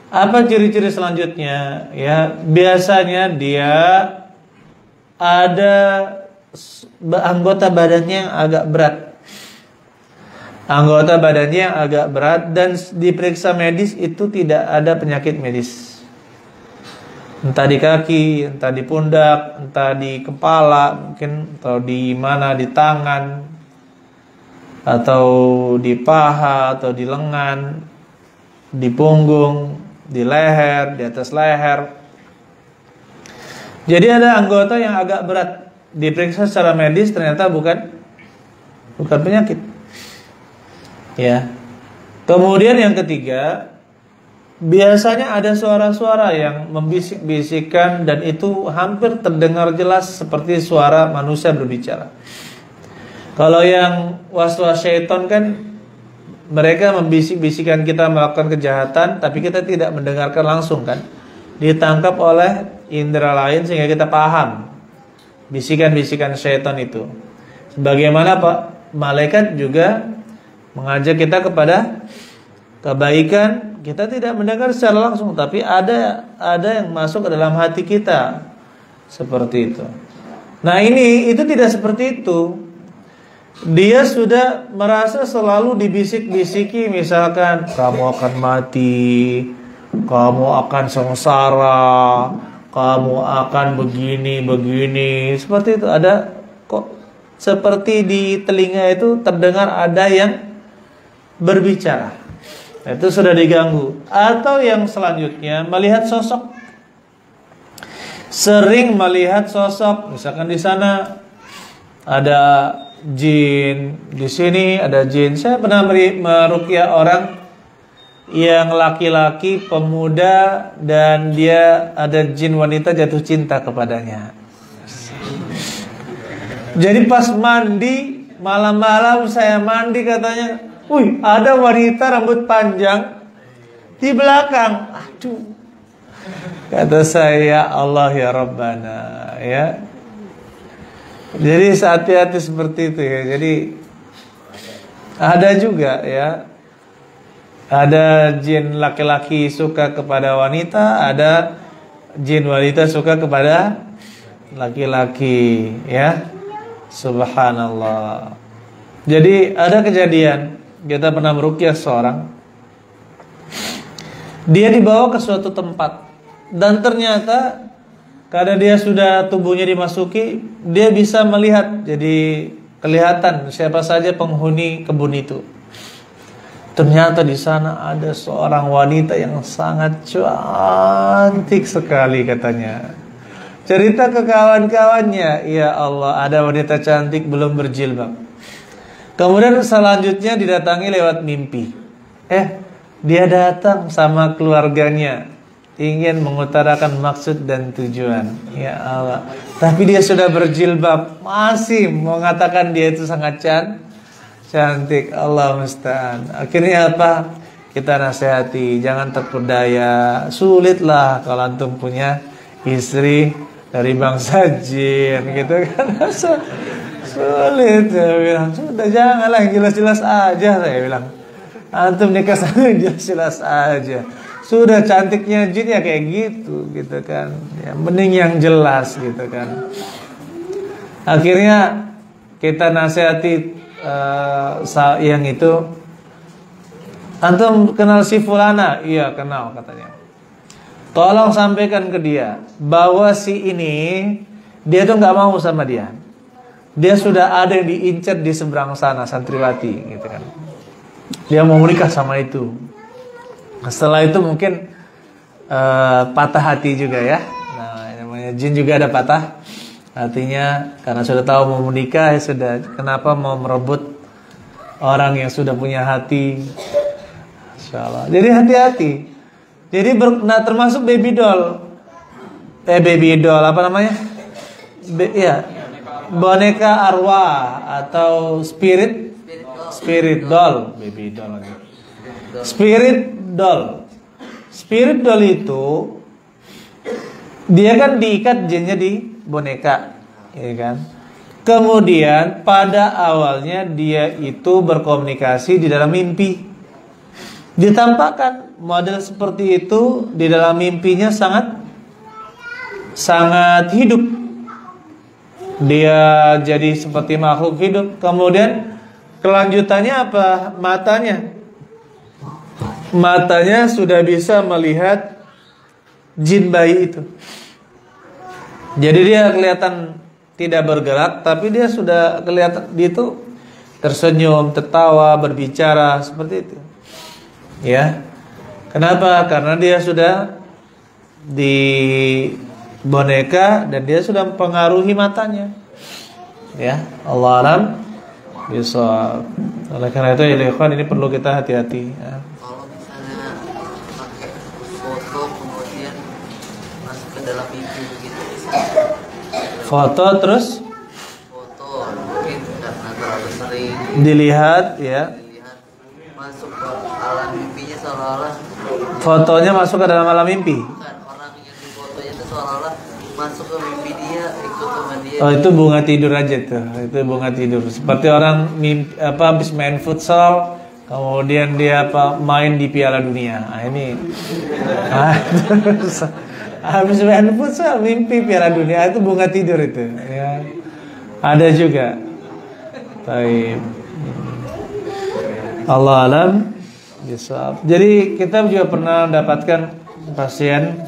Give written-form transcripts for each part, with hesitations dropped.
Apa ciri-ciri selanjutnya? Ya, biasanya dia ada anggota badannya yang agak berat. Anggota badannya yang agak berat dan diperiksa medis itu tidak ada penyakit medis. Entah di kaki, entah di pundak, entah di kepala, mungkin atau di mana, di tangan, atau di paha, atau di lengan, di punggung, di leher, di atas leher. Jadi ada anggota yang agak berat, diperiksa secara medis ternyata bukan penyakit. Ya. Kemudian yang ketiga, biasanya ada suara-suara yang membisik-bisikkan dan itu hampir terdengar jelas seperti suara manusia berbicara. Kalau yang waswas syaitan kan mereka membisik-bisikkan kita melakukan kejahatan, tapi kita tidak mendengarkan langsung kan. Ditangkap oleh indera lain sehingga kita paham bisikan-bisikan syaitan itu. Sebagaimana Pak malaikat juga mengajak kita kepada kebaikan, kita tidak mendengar secara langsung, tapi ada yang masuk ke dalam hati kita seperti itu. Nah itu tidak seperti itu. Dia sudah merasa selalu dibisik-bisiki, misalkan kamu akan mati, kamu akan sengsara, kamu akan begini, seperti itu. Ada kok seperti di telinga itu terdengar ada yang berbicara. Itu sudah diganggu. Atau yang selanjutnya melihat sosok. Sering melihat sosok, misalkan di sana ada jin, di sini ada jin. Saya pernah meruqyah orang yang laki-laki pemuda dan dia ada jin wanita jatuh cinta kepadanya. Jadi pas mandi malam-malam saya mandi katanya, wih ada wanita rambut panjang di belakang. Aduh, kata saya, Allah ya Rabbana ya. Jadi hati-hati seperti itu ya. Jadi ada juga ya, ada jin laki-laki suka kepada wanita, ada jin wanita suka kepada laki-laki ya. Subhanallah. Jadi ada kejadian, kita pernah meruqyah seorang, dia dibawa ke suatu tempat dan ternyata karena dia sudah tubuhnya dimasuki, dia bisa melihat, jadi kelihatan siapa saja penghuni kebun itu. Ternyata di sana ada seorang wanita yang sangat cantik sekali katanya. Cerita ke kawan-kawannya, ya Allah, ada wanita cantik belum berjilbab. Kemudian selanjutnya didatangi lewat mimpi. Dia datang sama keluarganya, ingin mengutarakan maksud dan tujuan. Ya Allah, tapi dia sudah berjilbab, masih mengatakan dia itu sangat cantik. Allah musta'an. Akhirnya apa? Kita nasihati, jangan terpedaya. Sulitlah kalau antum punya istri dari bangsa jin gitu kan. Sulit. Saya bilang, sudah janganlah, yang jelas-jelas aja. Saya bilang, antum nikah sama yang jelas-jelas aja. Sudah cantiknya jin ya kayak gitu kan. Ya, mending yang jelas gitu kan. Akhirnya kita nasihati yang itu, antum kenal si fulana? Iya kenal katanya. Tolong sampaikan ke dia bahwa si ini dia tuh nggak mau sama dia. Dia sudah ada yang diincar di seberang sana, santriwati gitu kan. Dia mau menikah sama itu. Setelah itu mungkin patah hati juga ya. Nah, namanya jin juga ada patah hatinya karena sudah tahu mau menikah, ya sudah, kenapa mau merebut orang yang sudah punya hati. Insyaallah. Jadi hati-hati. Jadi termasuk baby doll. Baby doll apa namanya? Boneka arwah atau spirit doll, baby doll lagi. Spirit doll itu dia kan diikat jinnya di boneka, ya kan? Kemudian pada awalnya dia itu berkomunikasi di dalam mimpi. Ditampakkan model seperti itu di dalam mimpinya sangat hidup. Dia jadi seperti makhluk hidup. Kemudian kelanjutannya apa? Matanya sudah bisa melihat jin bayi itu. Jadi dia kelihatan tidak bergerak, tapi dia sudah kelihatan dia itu tersenyum, tertawa, berbicara seperti itu. Ya. Kenapa? Karena dia sudah di boneka dan dia sudah mempengaruhi matanya. Ya, Allah alam bisa. Oleh karena itu ya ikhwan, ini perlu kita hati-hati ya. Kalau misalnya pakai foto kemudian masuk ke dalam mimpi begitu, Foto terus foto mungkin karena terlalu sering dilihat ya. masuk ke alam mimpinya, seolah-olah Fotonya masuk ke dalam alam mimpi. bukan orang yang di fotonya itu seolah-olah masuk ke mimpi dia, ikut sama dia. Oh, itu bunga tidur aja tuh. Itu bunga tidur. Seperti orang mimpi, habis main futsal, kemudian dia main di Piala Dunia. Nah, ini habis main futsal mimpi Piala Dunia, itu bunga tidur itu. Ya. Ada juga. Baik. Allah alam bisa. Jadi kita juga pernah mendapatkan pasien,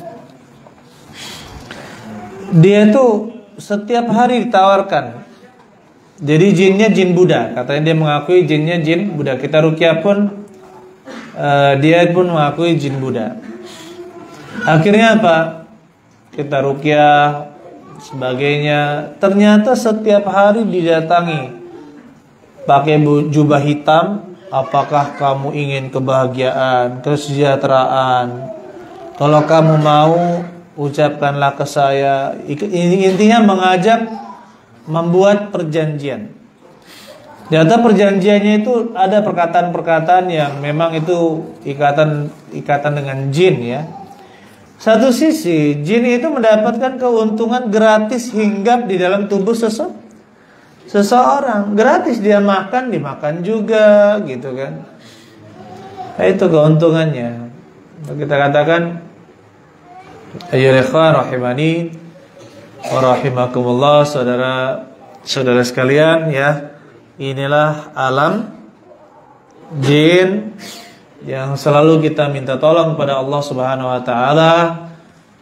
dia tuh setiap hari ditawarkan. Jadi jinnya jin Buddha, katanya dia mengakui jinnya jin Buddha. Kita ruqyah pun dia pun mengakui jin Buddha. Akhirnya apa? Kita ruqyah sebagainya. Ternyata setiap hari didatangi pakai jubah hitam. Apakah kamu ingin kebahagiaan, kesejahteraan? Kalau kamu mau, ucapkanlah ke saya. Intinya mengajak membuat perjanjian. Ternyata perjanjiannya itu ada perkataan-perkataan yang memang itu ikatan dengan jin ya. Satu sisi jin itu mendapatkan keuntungan gratis hinggap di dalam tubuh seseorang, gratis dia makan, dimakan juga gitu kan. Nah, itu keuntungannya. Kita katakan ayyuhal ikhwan rahimani wa rahimakumullah, saudara sekalian ya. Inilah alam jin yang selalu kita minta tolong kepada Allah Subhanahu wa taala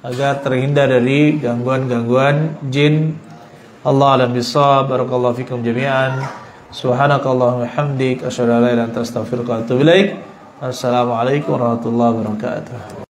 agar terhindar dari gangguan-gangguan jin. Allah alam bisawab. Barakallahu fikum jami'an. Subhanakallahumma hamdik asyhadu an la ilaha illa anta astaghfiruka wa atubu ilaik. Assalamualaikum warahmatullahi wabarakatuh.